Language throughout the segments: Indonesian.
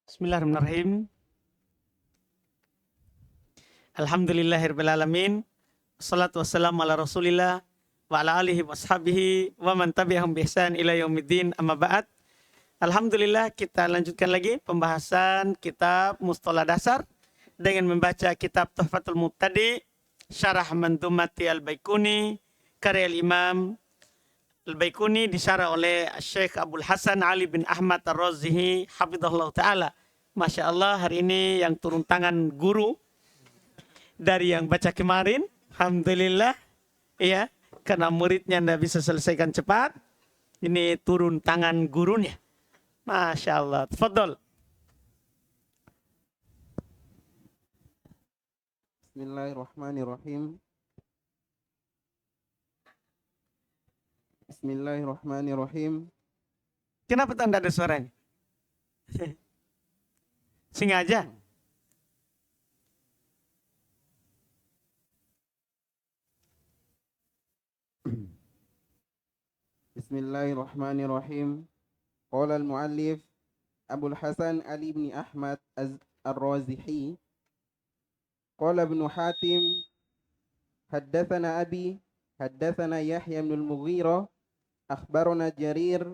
Bismillahirrahmanirrahim. Alhamdulillahirrahmanirrahim. Assalatu wassalamu ala rasulillah wa ala alihi wa ashabihi wa man tabi'ahum bi ihsan ila yaumiddin amma ba'd. Alhamdulillah, kita lanjutkan lagi pembahasan kitab Mustalah Dasar dengan membaca kitab Tuhfatul Mubtadi Syarah Mandhumati Al-Baikuni karya Imam Al-Baikuni disyarah oleh Syekh Abdul Hasan Ali bin Ahmad Ar-Razihi hafizahullah ta'ala. Masya Allah, hari ini yang turun tangan guru dari yang baca kemarin. Alhamdulillah, ya, karena muridnya tidak bisa selesaikan cepat. Ini turun tangan gurunya. Masya Allah. Tafadhol. Bismillahirrahmanirrahim. Bismillahirrahmanirrahim. Kenapa tak ada suaranya? Sengaja. Bismillahirrahmanirrahim. Qala al-muallif Abul Hasan Ali bin Ahmad Ar-Razihi. Qala Ibn Hatim haddatsana abi haddatsana Yahya bin al-Mughirah akhbarana Jarir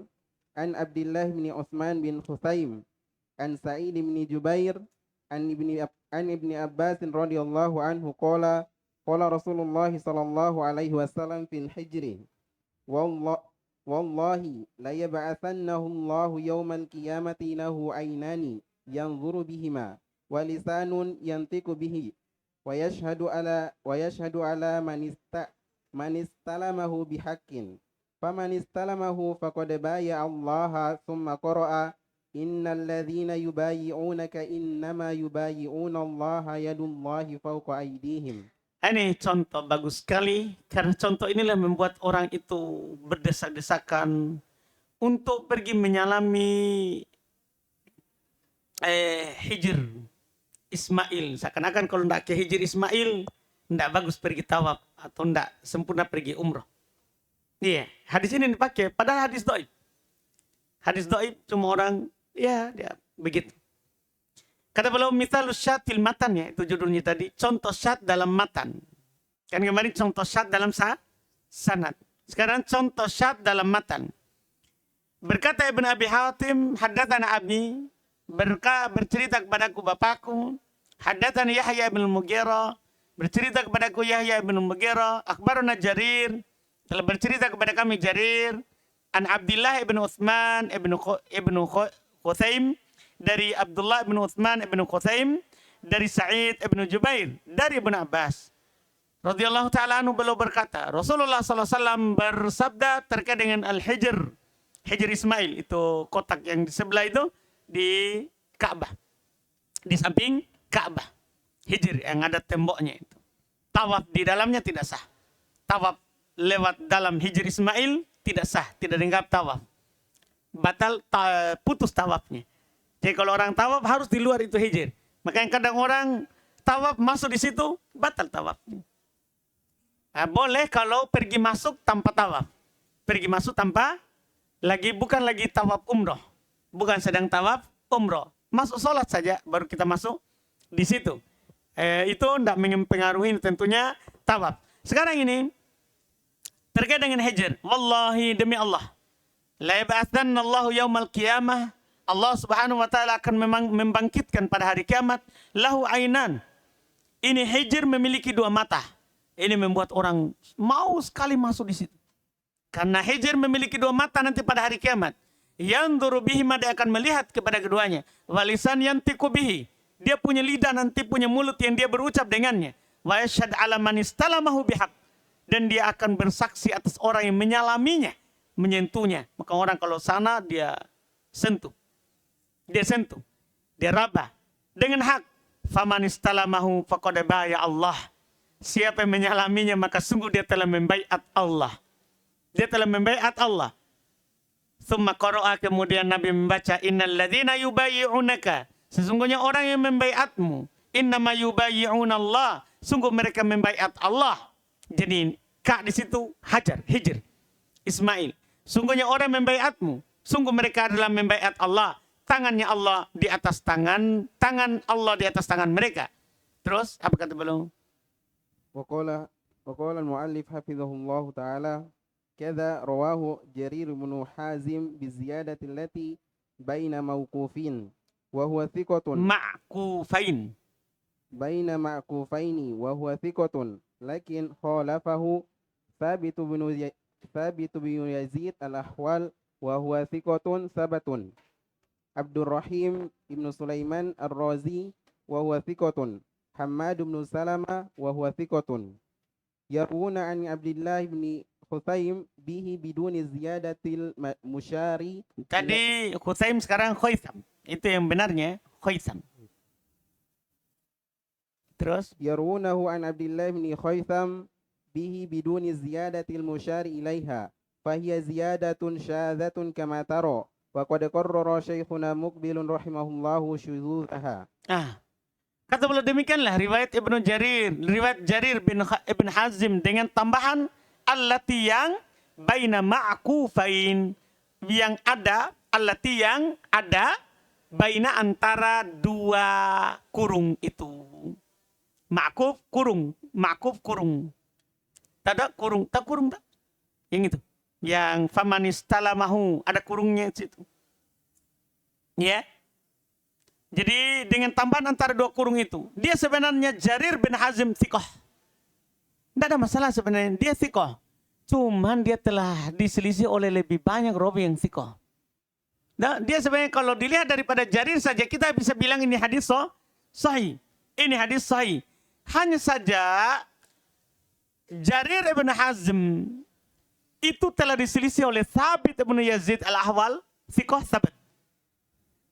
an Abdullah bin Utsman bin Khusaim an Sa'id bin Jubair an ibni Abbas radhiyallahu anhu qala Rasulullah sallallahu alaihi wasallam fil hijri wallahi la yab'athannahu Allah yawmal qiyamati lahu aynani yanzuru bihima wa lisanun yantiqu bihi wa yashhadu ala man istalamahu bihaqqin faman istalamahu faqad baya Allah thumma qara'a innal ladzina yubayyi'unaka innama yubayyi'una Allah yadullahi fawqa aydihim. Ini contoh bagus sekali, karena contoh inilah membuat orang itu berdesak-desakan untuk pergi menyalami Hijr Ismail. Seakan-akan kalau tidak ke Hijr Ismail, tidak bagus pergi tawaf atau tidak sempurna pergi umroh. Iya, hadis ini dipakai, padahal hadis dhaif. Hadis dhaif cuma orang, ya dia begitu. Kata beliau mithalus syatil matan, ya, itu judulnya tadi. Contoh syat dalam matan. Kan kemarin contoh syat dalam sanad. Sekarang contoh syat dalam matan. Berkata Ibn Abi Hatim, haddatsana abi, bercerita kepadaku bapakku, haddatsana Yahya bin Mughirah, bercerita kepadaku Yahya bin Mughirah, akhbarana Jarir, telah bercerita kepada kami Jarir, an Abdullah ibn Utsman ibn Khusaim, dari Abdullah bin Utsman bin Khusaim, dari Sa'id bin Jubair, dari Ibn Abbas radhiyallahu ta'ala anhu, beliau berkata, Rasulullah SAW bersabda terkait dengan Al-Hijr, Hijr Ismail, itu kotak yang di sebelah itu, di Ka'bah, di samping Ka'bah, Hijr yang ada temboknya itu. Tawaf di dalamnya tidak sah. Tawaf lewat dalam Hijr Ismail tidak sah, tidak dianggap tawaf. Batal, putus tawafnya. Jadi kalau orang tawaf harus di luar itu hijr. Makanya kadang orang tawaf masuk di situ, batal tawafnya. Nah, boleh kalau pergi masuk tanpa tawaf. Pergi masuk tanpa, bukan lagi tawaf umroh. Bukan sedang tawaf umroh. Masuk sholat saja, baru kita masuk di situ. Itu tidak mempengaruhi tentunya tawaf. Sekarang ini, terkait dengan hijr. Wallahi demi Allah. La yab'atsanna Allahu yaumal qiyamah. Allah subhanahu wa ta'ala akan memang membangkitkan pada hari kiamat. Lahu ainan. Ini hijr memiliki dua mata. Ini membuat orang mau sekali masuk di situ. Karena hijr memiliki dua mata nanti pada hari kiamat. Yanzuru bihi, dia akan melihat kepada keduanya. Walisan yantiqu bihi. Dia punya lidah, nanti punya mulut yang dia berucap dengannya. Wa yashhad ala man istalamahu bihaq. Dan dia akan bersaksi atas orang yang menyalaminya, menyentuhnya. Maka orang kalau sana dia sentuh. Dia sentuh, dia raba dengan hak. Faman istalamahu faqad baya Allah. Siapa yang menyalaminya maka sungguh dia telah membaiat Allah. Dia telah membaiat Allah. Tsumma qara'a, kemudian Nabi membaca, innal ladzina yubayyi'unaka, sesungguhnya orang yang membaiatmu, innama yubayyi'una Allah, sungguh mereka membaiat Allah. Jadi ka di situ hajar, hijr Ismail. Sungguhnya orang membaiatmu, sungguh mereka adalah membaiat Allah. tangannya Allah di atas tangan Allah di atas tangan mereka. Terus apa kata beliau? وقال المؤلف حفظه الله تعالى كذا رواه جرير بن حازم بالزيادة التي بين موقوفين وهو ثقة Ma'kufain. بين معكوفين وهو ثقة لكن خالفه ثابت بن يزيد الأحوال وهو ثقة ثبت عبد الرحيم بن سليمان الرازي وهو ثقة حماد بن سلمة وهو ثقة يروون عن عبد الله بن خثيم به بدون زيادة المشاري. Tadi Khusaim, sekarang Khaitham. Itu yang benarnya Khaitham. Terus يرونه عن عبد الله بن خيثم به بدون زيادة المشار إليها فهي زيادة شاذة كما ترى وقد قرر شيخنا مقبل رحمه الله شذوذها. Kata beliau demikianlah riwayat Ibnu Jarir, riwayat Jarir Ibn Hazim dengan tambahan allati yang baina ma'kufain, yang ada allati yang ada baina antara dua kurung itu. Ma'kuf kurung. Tak kurung tak? Yang itu. Yang famanistallamahu, ada kurungnya di situ. Ya. Jadi dengan tambahan antara dua kurung itu, dia sebenarnya Jarir bin Hazim thiqah. Tidak ada masalah sebenarnya, dia thiqah. Cuman dia telah diselisih oleh lebih banyak rawi yang thiqah. Nah, dia sebenarnya kalau dilihat daripada Jarir saja kita bisa bilang ini hadis sahih. Ini hadis sahih. Hanya saja Jarir ibn Hazm itu telah diselisih oleh Thabit ibn Yazid al-Ahwal, thiqah thabat.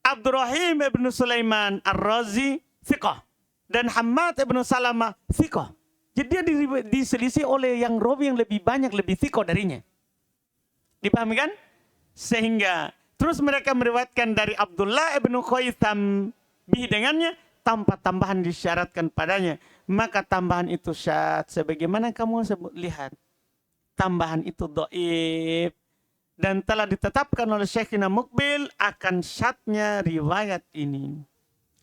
Abdurrahim ibn Sulaiman ar-Razi thiqah, dan Hammad ibn Salamah thiqah. Jadi dia diselisih oleh yang rawi yang lebih banyak, lebih thiqah darinya. Dipahami kan? Sehingga terus mereka meriwayatkan dari Abdullah ibn Khaitham bihi dengannya tanpa tambahan disyaratkan padanya. Maka tambahan itu syad sebagaimana kamu lihat. Tambahan itu dhaif. Dan telah ditetapkan oleh Syekhina Mukbil akan syadnya riwayat ini.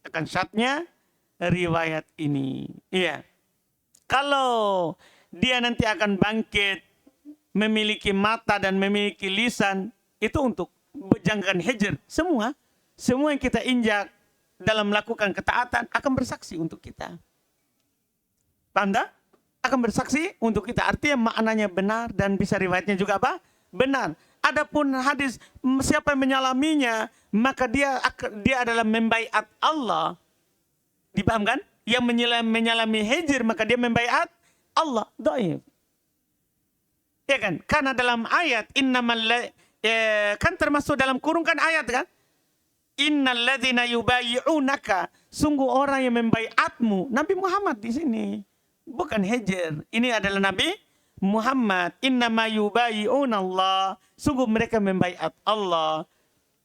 Akan syadnya riwayat ini. Iya. Kalau dia nanti akan bangkit, memiliki mata dan memiliki lisan, itu untuk jangan hijr. Semua yang kita injak dalam melakukan ketaatan akan bersaksi untuk kita. Paham tak? Akan bersaksi untuk kita. Artinya maknanya benar dan bisa riwayatnya juga apa? Benar. Adapun hadis siapa yang menyalaminya, maka dia adalah membaiat Allah. Dipahamkan? Yang menyalami hijr maka dia membaiat Allah. Dhaif. Ya kan? Karena dalam ayat kan termasuk dalam kurung kan ayat kan? Innal ladzina yubayyi'unaka, sungguh orang yang membaiatmu. Nabi Muhammad di sini. Bukan hijr. Ini adalah Nabi Muhammad. Innama yubayyi'una Allah. Sungguh mereka membaiat Allah.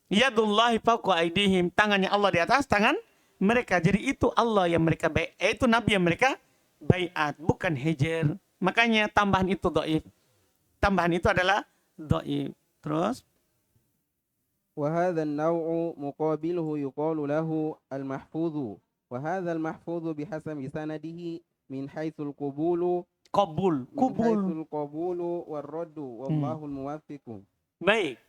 Yadullahi fawqa aydihim. Tangannya Allah di atas tangan mereka. Jadi itu Allah yang mereka baiat. Itu Nabi yang mereka baiat. Bukan hijr. Makanya tambahan itu dhaif. Tambahan itu adalah dhaif. Terus. وهذا النوع مقابله يقال له المحفوظ وهذا المحفوظ بحسب سنده من حيث القبول والرد والله الموفق. Baik.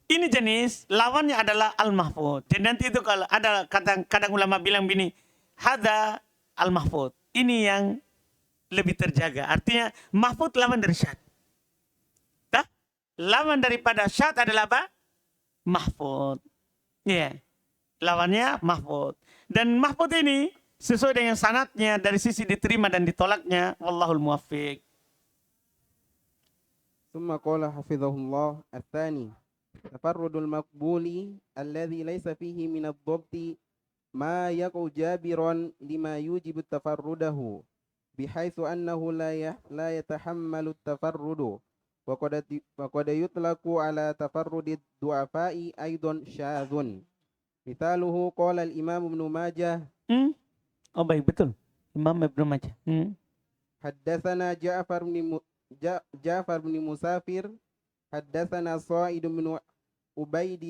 Ini jenis lawannya adalah al-mahfud. Jadi nanti itu kalau ada kadang ulama bilang begini, hadza al-mahfud. Ini yang lebih terjaga. Artinya mahfud lawan dari syad. Nah, lawan daripada syad adalah apa? Mahfud. Ya. Yeah. Lawannya mahfud. Dan mahfud ini sesuai dengan sanadnya dari sisi diterima dan ditolaknya, wallahul muwaffiq. ثم قال حفظه الله الثاني تفرد المقبول الذي ليس فيه من الضبط ما يقع جابرا لما يوجب تفرده بحيث أنه لا يتحمل التفرد وقد يطلق على تفرد الضعفاء أيضا شاذ مثاله قال الإمام ابن ماجه. Oh baik, betul. Imam Ibnu Majah. حدثنا جعفر بن مسافر حدثنا صائد بن عبيد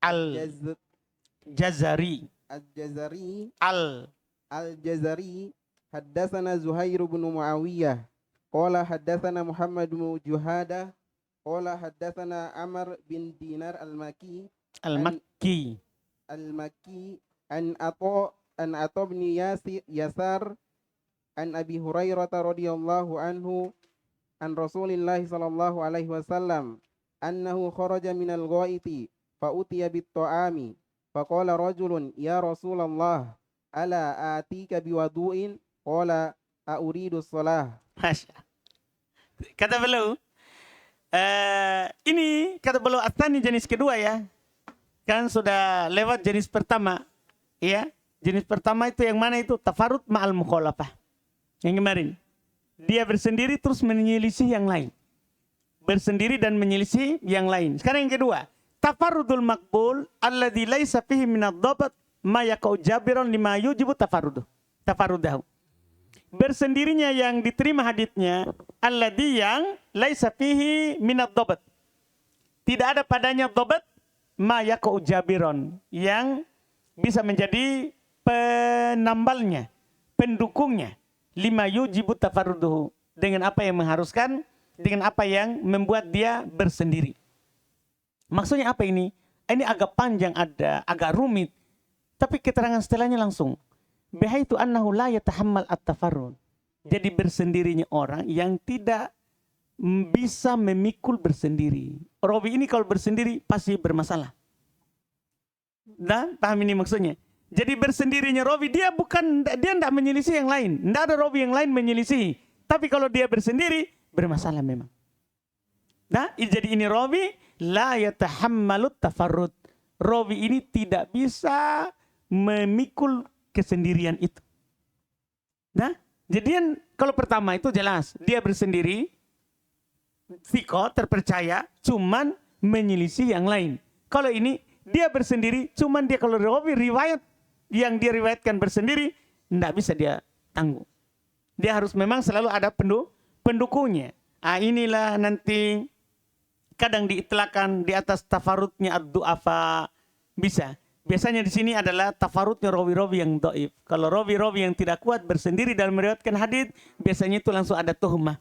Al-Jazari. الجزري Al. الجزري حدثنا زهير بن معاوية قال حدثنا محمد بن جهادة قال حدثنا عمر بن دينار Al-Makki. المكي عن عطاء بن يسار عن أبي هريرة رضي الله عنه عن رسول الله صلى الله عليه وسلم أنه خرج من الغائط فأتي بالطعام فقال رجل يا رسول الله ألا آتيك بوضوء قال أريد الصلاة. Masya. Kata beliau, ini kata beliau Atsani jenis kedua ya. Kan sudah lewat jenis pertama. Ya, jenis pertama itu yang mana itu? Tafarud ma'al mukhalafah. Yang kemarin. Dia bersendiri terus menyelisih yang lain. Bersendiri dan menyelisih yang lain. Sekarang yang kedua. Tafarudul maqbul alladhi laisa fihi minad dhabat ma yaqau jabiran lima yujibu tafarudahu. Bersendirinya yang diterima haditsnya alladhi yang laisa fihi minad dhabat. Tidak ada padanya dhabat ma yaqau jabiran yang bisa menjadi penambalnya, pendukungnya lima yujibu tafaruduhu, dengan apa yang mengharuskan, dengan apa yang membuat dia bersendiri. Maksudnya apa ini? Ini agak panjang, agak rumit. Tapi keterangan setelahnya langsung. Bihaitu annahu la yatahammal at-tafarrud. Jadi bersendirinya orang yang tidak bisa memikul bersendiri. Rawi ini kalau bersendiri pasti bermasalah. Nah, paham ini maksudnya? Jadi bersendirinya rawi, dia tidak menyelisih yang lain. Tidak ada rawi yang lain menyelisih. Tapi kalau dia bersendiri, bermasalah memang. Nah, jadi ini rawi la yatahammalut tafarrud. Rawi ini tidak bisa memikul kesendirian itu. Nah, jadi kalau pertama itu jelas dia bersendiri, thiqah, terpercaya, cuman menyelisih yang lain. Kalau ini dia bersendiri, cuman dia kalau rawi riwayat yang dia riwayatkan bersendiri, tidak bisa dia tanggung. Dia harus memang selalu ada pendukungnya. Inilah nanti kadang diitlakan di atas tafarudnya ad-du'afa, bisa. Biasanya di sini adalah tafarudnya rawi-rawi yang dhaif. Kalau rawi-rawi yang tidak kuat bersendiri dalam meriwayatkan hadis, biasanya itu langsung ada tuhmah.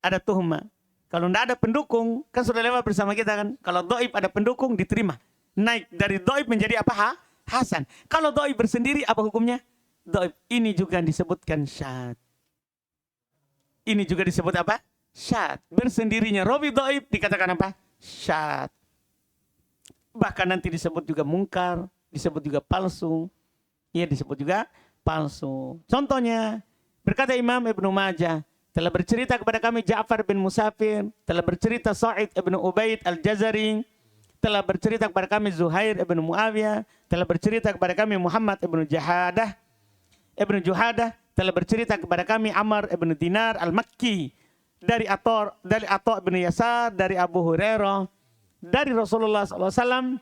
Ada tuhmah. Kalau tidak ada pendukung, kan sudah lewat bersama kita kan. Kalau dhaif ada pendukung, diterima. Naik dari dhaif menjadi apa? Hasan. Kalau dhaif bersendiri, apa hukumnya? Dhaif. Ini juga disebutkan syadz. Ini juga disebut apa? Syadz. Bersendirinya rawi dhaif dikatakan apa? Syadz. Bahkan nanti disebut juga mungkar, disebut juga palsu. Ya, disebut juga palsu. Contohnya, berkata Imam Ibnu Majah, telah bercerita kepada kami Ja'far bin Musafir, telah bercerita Sa'id ibn Ubaid al-Jazari, telah bercerita kepada kami Zuhair ibn Muawiyah, telah bercerita kepada kami Muhammad ibn Juhadah, telah bercerita kepada kami Amr ibn Dinar al-Makki, dari Atha bin Yasar, dari Abu Hurairah, dari Rasulullah SAW,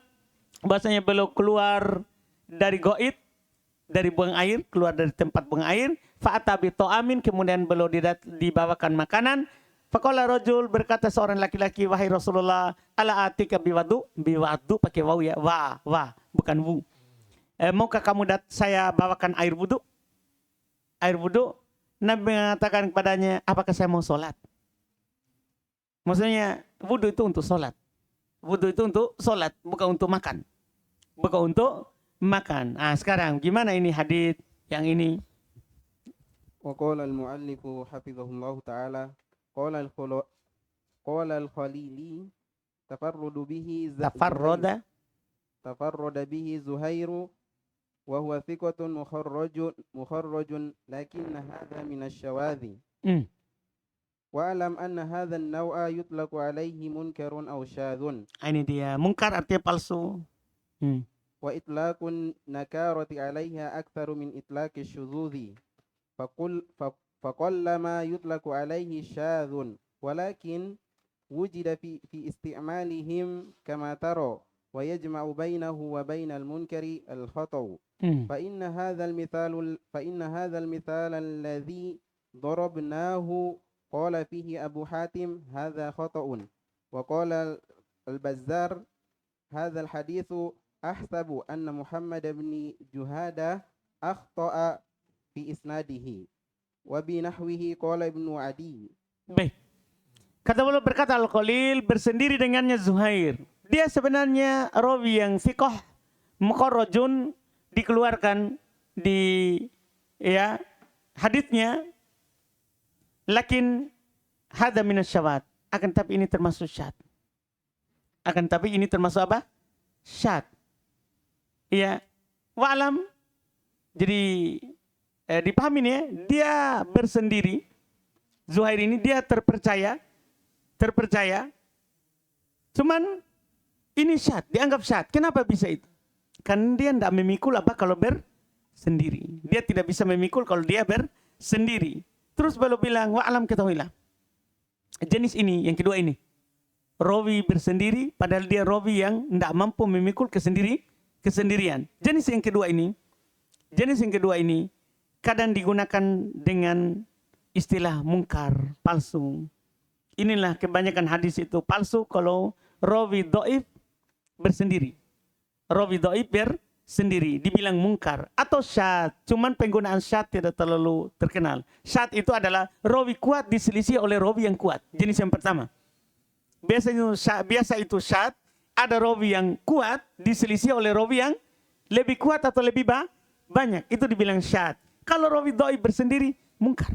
bahasanya beliau keluar dari goit, dari buang air, keluar dari tempat buang air, fa'atabi to'amin, kemudian beliau dibawakan makanan. Faqala rajul, berkata seorang laki-laki, wahai Rasulullah, ala atika biwadu pakai waw ya, bukan wu. Maukah kamu saya bawakan air wudu? Air wudu. Nabi mengatakan kepadanya, apakah saya mau sholat? Maksudnya wudu itu untuk sholat. Wudu itu untuk sholat, bukan untuk makan. Bukan untuk makan. Sekarang gimana ini hadis yang ini? وقال المؤلف حفظه الله تعالى قال الخليلي تفرد به زهير وهو ثقة مخرج لكن هذا من الشواذ. Wa'alam anna hadzal naw'a yutlaqu alaihi munkarun aw syadhun. Ini dia, munkar artinya palsu. Wa itlaqun nakarati alaiha aktsaru min itlaqi syudzuzi. Faqallama yutlaqu alaihi syadhun, walakin wujida fi isti'malihim kama tara wa yajma'u bainahu wa bainal munkari al-khata'u. Fa inna hadzal mithal alladhi darabnahu قال فيه أبو حاتم هذا خطأ. وقال البزار هذا الحديث أحسب أن محمد بن جهادة أخطأ في إسناده وبنحوه قال ابن عدي. Baik. Kata beliau berkata Al-Khalil bersendiri dengannya Zuhair. Dia sebenarnya rawi yang thiqah, mukharrajun, dikeluarkan di haditsnya, lakin hadza minas syawad. Akan tapi ini termasuk syad. Akan tapi ini termasuk apa? Syad. Iya. Wa'alam. Jadi dipahami ya, dia bersendiri. Zuhair ini dia terpercaya. Cuman ini syad, dianggap syad. Kenapa bisa itu? Kan dia tidak memikul apa kalau bersendiri. Dia tidak bisa memikul kalau dia bersendiri. Terus beliau bilang, wa'alam ketahuilah. Jenis ini, yang kedua ini. Rawi bersendiri, padahal dia rawi yang tidak mampu memikul kesendirian. Jenis yang kedua ini, kadang digunakan dengan istilah mungkar, palsu. Inilah kebanyakan hadis itu palsu kalau rawi dhaif bersendiri. Rawi dhaif bersendiri, dibilang mungkar. Atau syad, cuman penggunaan syad tidak terlalu terkenal. Syad itu adalah rawi kuat diselisih oleh rawi yang kuat. Jenis yang pertama. Biasa itu syad, ada rawi yang kuat diselisih oleh rawi yang lebih kuat atau lebih banyak. Itu dibilang syad. Kalau rawi dhaif bersendiri, mungkar.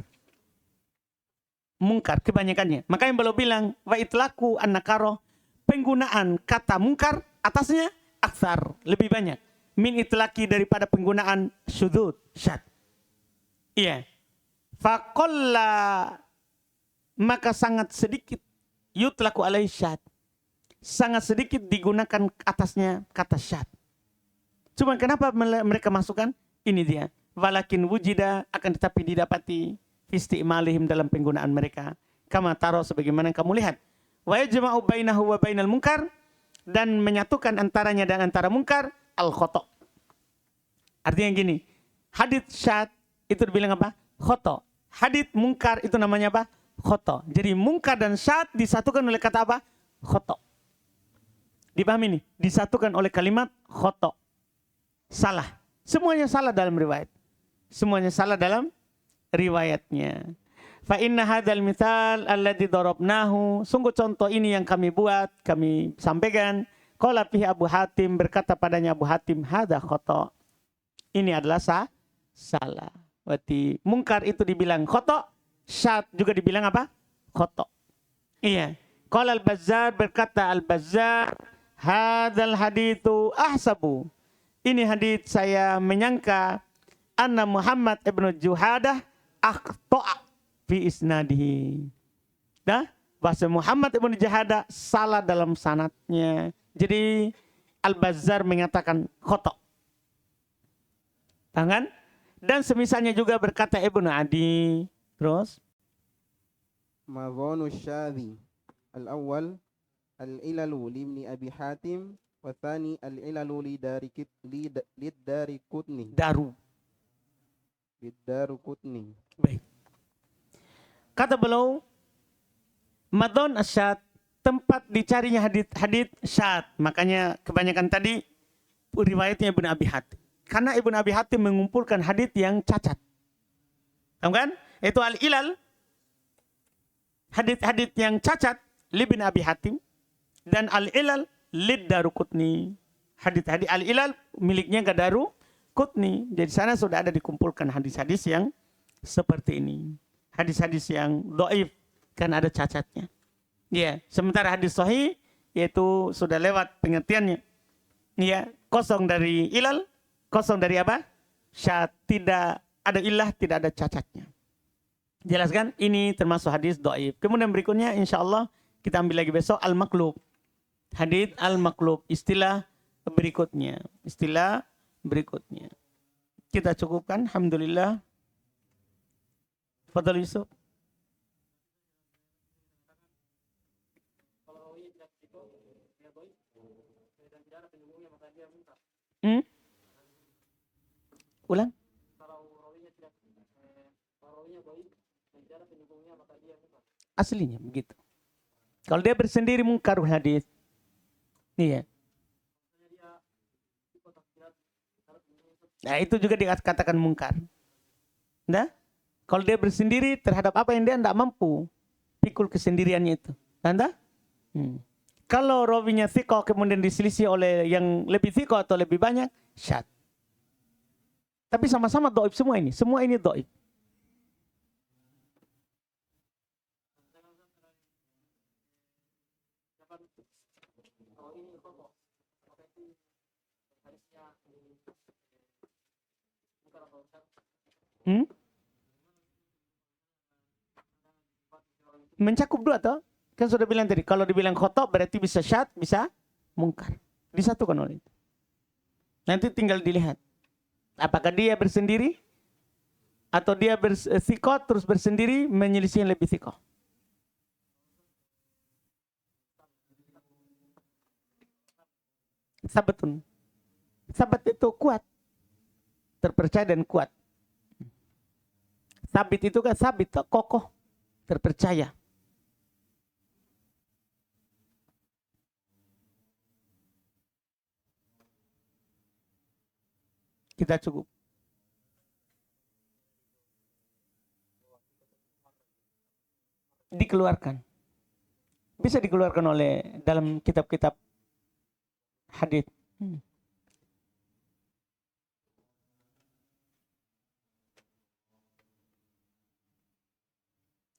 Mungkar kebanyakannya. Makanya beliau bilang, wa itlaku an-nakaroh, penggunaan kata mungkar atasnya aksar, lebih banyak. Min itlaki daripada penggunaan syudud, syad. Iya. Faqalla, maka sangat sedikit yutlaku alaihi syad. Sangat sedikit digunakan atasnya kata syad. Cuma kenapa mereka masukkan? Ini dia. Walakin wujida, akan tetapi didapati isti'malihim dalam penggunaan mereka. Kama taro, sebagaimana kamu lihat. Wa yajma'u bainahu wa bainal munkar, dan menyatukan antaranya dan antara mungkar, al-khoto. Artinya gini, hadits syad itu dibilang apa? Khoto. Hadits mungkar itu namanya apa? Khoto. Jadi mungkar dan syad disatukan oleh kata apa? Khoto. Dipahami nih? Disatukan oleh kalimat khoto. Salah. Semuanya salah dalam riwayat. Semuanya salah dalam riwayatnya. Fa inna hadzal mithal alladzi darabnahu, sungguh contoh ini yang kami buat, kami sampaikan. Qala fihi Abu Hatim, berkata padanya Abu Hatim, hadza khata. Ini adalah salah. Berarti mungkar itu dibilang khata, syad juga dibilang apa? Khata. Iya. Qala Al-Bazzar, berkata Al-Bazzar, hadzal haditsu ahsabu. Ini hadits saya menyangka anna Muhammad ibnu Juhadah akhto'a fi isnadihi. Nah, bahasa Muhammad ibnu Juhadah salah dalam sanadnya. Jadi Al-Bazzar mengatakan khoto. Tangan. Dan semisalnya juga berkata Ibnu Adi. Terus. Mazanu syadhi. Al-awwal al-ilalu libni Abi Hatim. Wathani al-ilalu lidari kutni. Lidari kutni. Baik. Kata beliau, madon asyad, tempat dicarinya hadits syad. Makanya kebanyakan tadi riwayatnya Ibnu Abi Hatim. Karena Ibnu Abi Hatim mengumpulkan hadits yang cacat. Tahu kan? Itu al-ilal. Hadits yang cacat Ibnu Abi Hatim, dan al-ilal lid Darukutni. Hadits al-ilal miliknya Darukutni. Jadi sana sudah ada dikumpulkan hadis-hadis yang seperti ini. Hadis-hadis yang dhaif kan ada cacatnya. Ya, sementara hadis sahih yaitu sudah lewat pengertiannya. Ya, kosong dari ilal, kosong dari apa? Syad, tidak ada ilah, tidak ada cacatnya. Jelaskan ini termasuk hadis dhaif. Kemudian berikutnya insyaallah kita ambil lagi besok al-maqlub. Hadits al-maqlub, istilah berikutnya. Istilah berikutnya. Kita cukupkan, alhamdulillah. Fadhal Yusuf. Ulang. Aslinya begitu. Kalau dia bersendiri mungkar hadis. Iya. Nah, itu juga dikatakan mungkar. Nah, kalau dia bersendiri terhadap apa yang dia tidak mampu pikul kesendiriannya itu. Tanda? Kalau rawinya thiqah kemudian diselisih oleh yang lebih thiqah atau lebih banyak, syad. Tapi sama-sama dhaif semua ini. Semua ini dhaif. Mencakup dua toh? Kan sudah bilang tadi, kalau dibilang khotob berarti bisa syad, bisa mungkar. Disatukan oleh itu. Nanti tinggal dilihat. Apakah dia bersendiri atau dia bersikot terus bersendiri menyelisih yang lebih sikot. Sabatun. Sabat itu kuat. Terpercaya dan kuat. Sabit itu kan sabit, kokoh, terpercaya. Kita cukup. Dikeluarkan. Bisa dikeluarkan oleh dalam kitab-kitab hadits.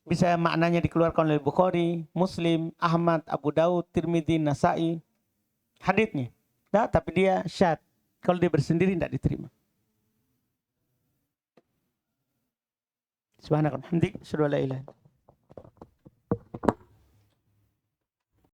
Bisa maknanya dikeluarkan oleh Bukhari, Muslim, Ahmad, Abu Daud, Tirmidzi, Nasai. Haditsnya. Nah, tapi dia syad. Kalau dia bersendiri tidak diterima. Subhanallah. Hamdik. Asyhadu an la ilaha